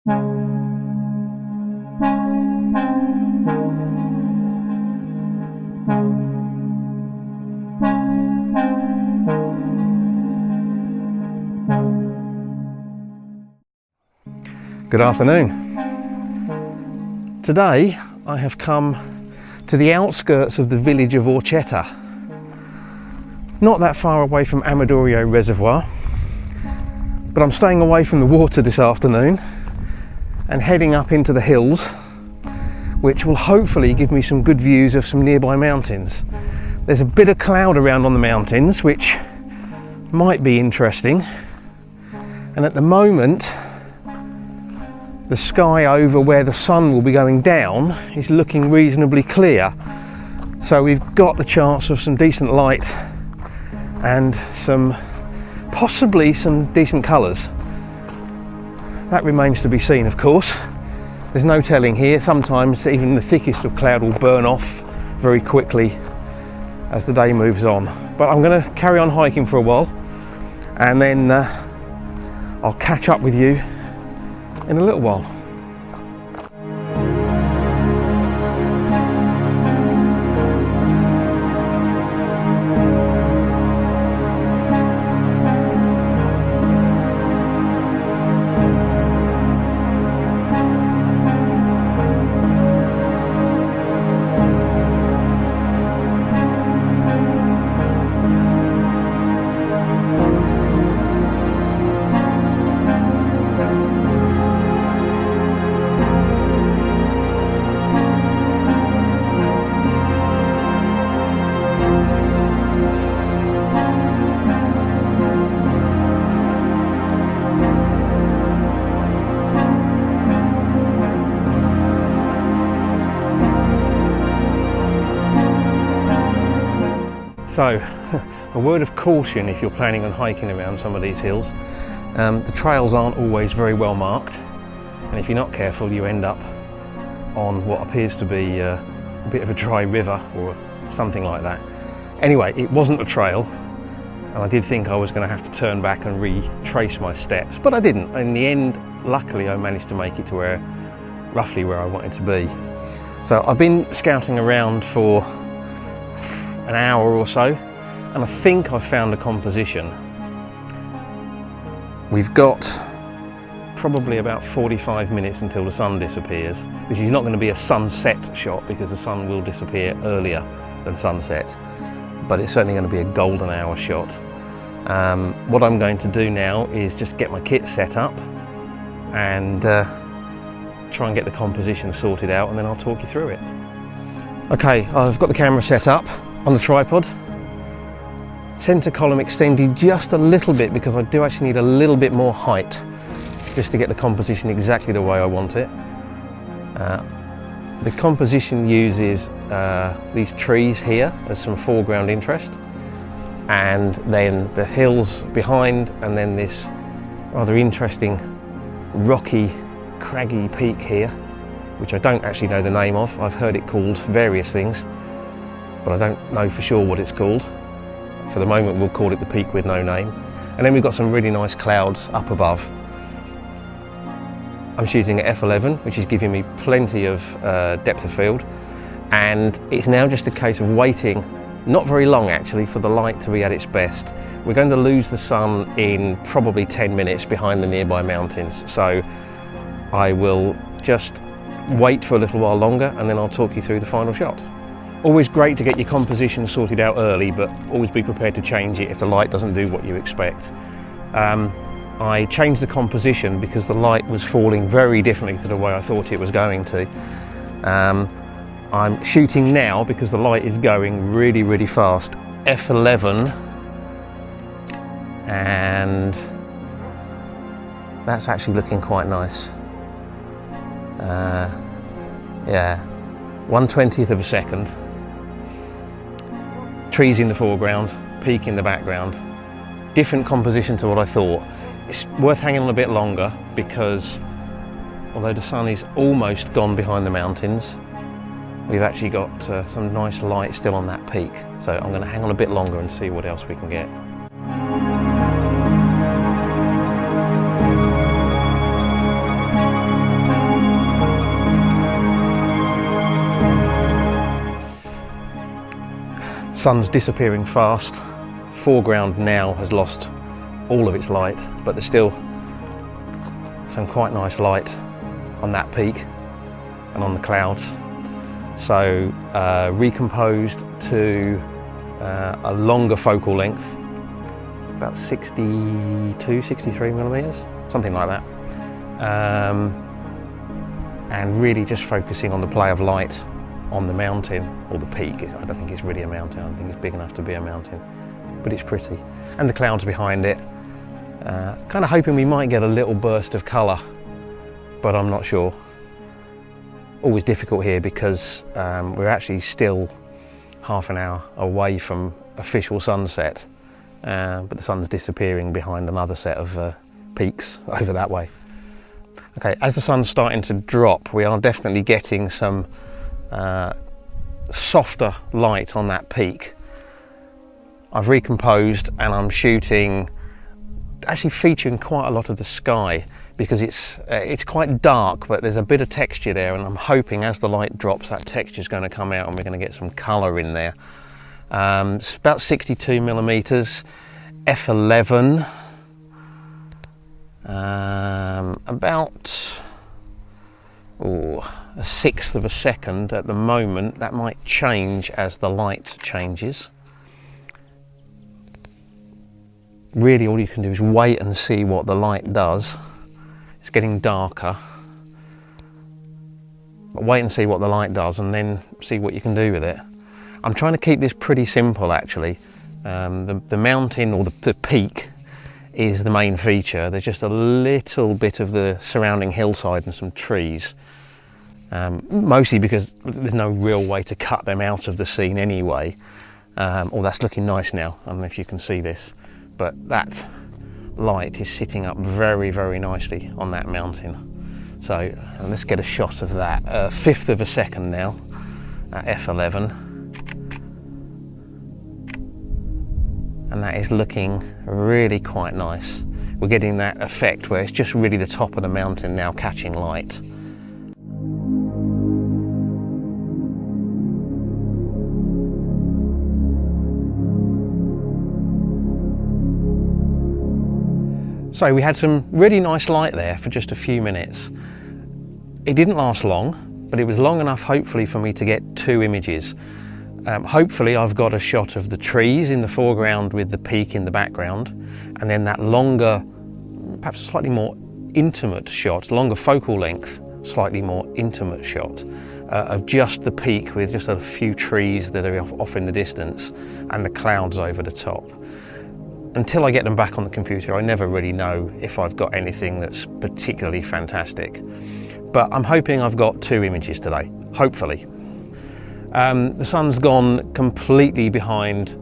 Good afternoon. Today I have come to the outskirts of the village of Orxeta, not that far away from Amadourio Reservoir, but I'm staying away from the water this afternoon and heading up into the hills, which will hopefully give me some good views of some nearby mountains. There's a bit of cloud around on the mountains which might be interesting, and at the moment the sky over where the sun will be going down is looking reasonably clear, so we've got the chance of some decent light and possibly some decent colours. That remains to be seen, of course. There's no telling here. Sometimes even the thickest of cloud will burn off very quickly as the day moves on. But I'm going to carry on hiking for a while, and then I'll catch up with you in a little while. So, a word of caution if you're planning on hiking around some of these hills. The trails aren't always very well marked, and if you're not careful you end up on what appears to be a bit of a dry river or something like that. Anyway, it wasn't a trail, and I did think I was going to have to turn back and retrace my steps, but I didn't. In the end, luckily I managed to make it to roughly where I wanted to be. So I've been scouting around for an hour or so, and I think I've found a composition. We've got probably about 45 minutes until the sun disappears. This is not going to be a sunset shot because the sun will disappear earlier than sunset, but it's certainly going to be a golden hour shot. What I'm going to do now is just get my kit set up and try and get the composition sorted out, and then I'll talk you through it. Okay, I've got the camera set up on the tripod, centre column extended just a little bit because I do actually need a little bit more height just to get the composition exactly the way I want it. The composition uses these trees here as some foreground interest, and then the hills behind, and then this rather interesting rocky, craggy peak here, which I don't actually know the name of. I've heard it called various things, but I don't know for sure what it's called. For the moment we'll call it the peak with no name. And then we've got some really nice clouds up above. I'm shooting at f11, which is giving me plenty of depth of field, and it's now just a case of waiting, not very long actually, for the light to be at its best. We're going to lose the sun in probably 10 minutes behind the nearby mountains, so I will just wait for a little while longer and then I'll talk you through the final shot. Always great to get your composition sorted out early, but always be prepared to change it if the light doesn't do what you expect. I changed the composition because the light was falling very differently to the way I thought it was going to. I'm shooting now because the light is going really, really fast. F11, and that's actually looking quite nice. Yeah, 1/20th of a second. Trees in the foreground, peak in the background. Different composition to what I thought. It's worth hanging on a bit longer because although the sun is almost gone behind the mountains, we've actually got some nice light still on that peak. So I'm going to hang on a bit longer and see what else we can get. Sun's disappearing fast. Foreground now has lost all of its light, but there's still some quite nice light on that peak and on the clouds. So recomposed to a longer focal length, about 62, 63 millimeters, something like that. And really just focusing on the play of light on the mountain, or the peak. I don't think it's really a mountain, I don't think it's big enough to be a mountain, but it's pretty. And the clouds behind it, kind of hoping we might get a little burst of colour, but I'm not sure. Always difficult here because we're actually still half an hour away from official sunset, but the sun's disappearing behind another set of peaks over that way. Okay, as the sun's starting to drop, we are definitely getting some softer light on that peak. I've recomposed and I'm shooting, actually featuring quite a lot of the sky, because it's quite dark, but there's a bit of texture there, and I'm hoping as the light drops that texture is going to come out and we're going to get some colour in there. It's about 62 millimeters, f11, about a sixth of a second at the moment. That might change as the light changes. Really all you can do is wait and see what the light does. It's getting darker, but wait and see what the light does and then see what you can do with it. I'm trying to keep this pretty simple actually. The mountain, or the peak, is the main feature. There's just a little bit of the surrounding hillside and some trees, mostly because there's no real way to cut them out of the scene anyway. Oh, that's looking nice now. I don't know if you can see this, but that light is sitting up very, very nicely on that mountain. So let's get a shot of that. A fifth of a second now at f11. And that is looking really quite nice. We're getting that effect where it's just really the top of the mountain now catching light. So we had some really nice light there for just a few minutes. It didn't last long, but it was long enough hopefully for me to get two images. Hopefully I've got a shot of the trees in the foreground with the peak in the background, and then that longer, perhaps slightly more intimate shot, longer focal length, slightly more intimate shot of just the peak with just a few trees that are off in the distance and the clouds over the top. Until I get them back on the computer, I never really know if I've got anything that's particularly fantastic. But I'm hoping I've got two images today, hopefully. The sun's gone completely behind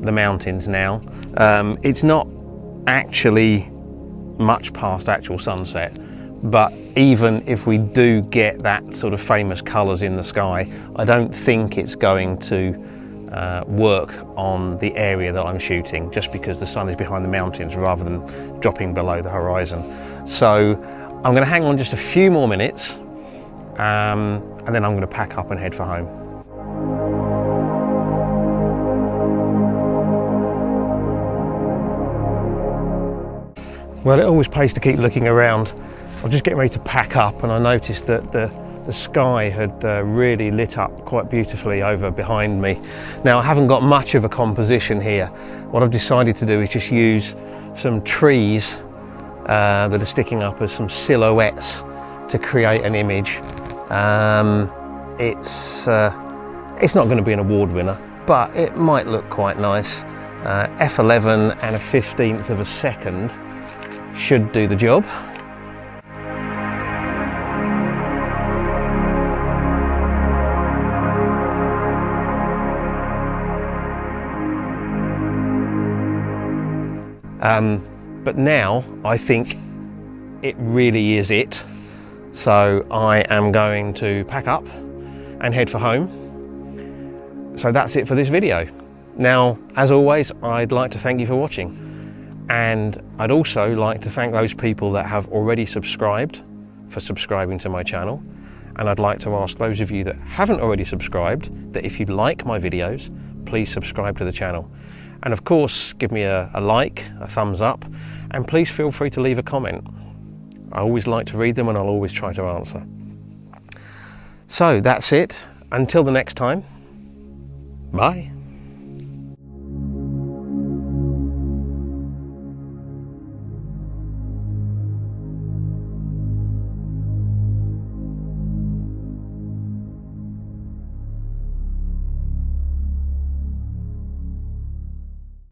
the mountains now. It's not actually much past actual sunset, but even if we do get that sort of famous colours in the sky, I don't think it's going to work on the area that I'm shooting, just because the sun is behind the mountains rather than dropping below the horizon. So I'm going to hang on just a few more minutes, and then I'm going to pack up and head for home. Well, it always pays to keep looking around. I was just getting ready to pack up and I noticed that the sky had really lit up quite beautifully over behind me. Now, I haven't got much of a composition here. What I've decided to do is just use some trees that are sticking up as some silhouettes to create an image. It's not going to be an award winner, but it might look quite nice. F11 and a 15th of a second should do the job. But now I think it really is it. So I am going to pack up and head for home. So that's it for this video. Now, as always, I'd like to thank you for watching. And I'd also like to thank those people that have already subscribed for subscribing to my channel. And I'd like to ask those of you that haven't already subscribed that if you like my videos, please subscribe to the channel. And of course, give me a like, a thumbs up, and please feel free to leave a comment. I always like to read them and I'll always try to answer. So that's it. Until the next time, bye.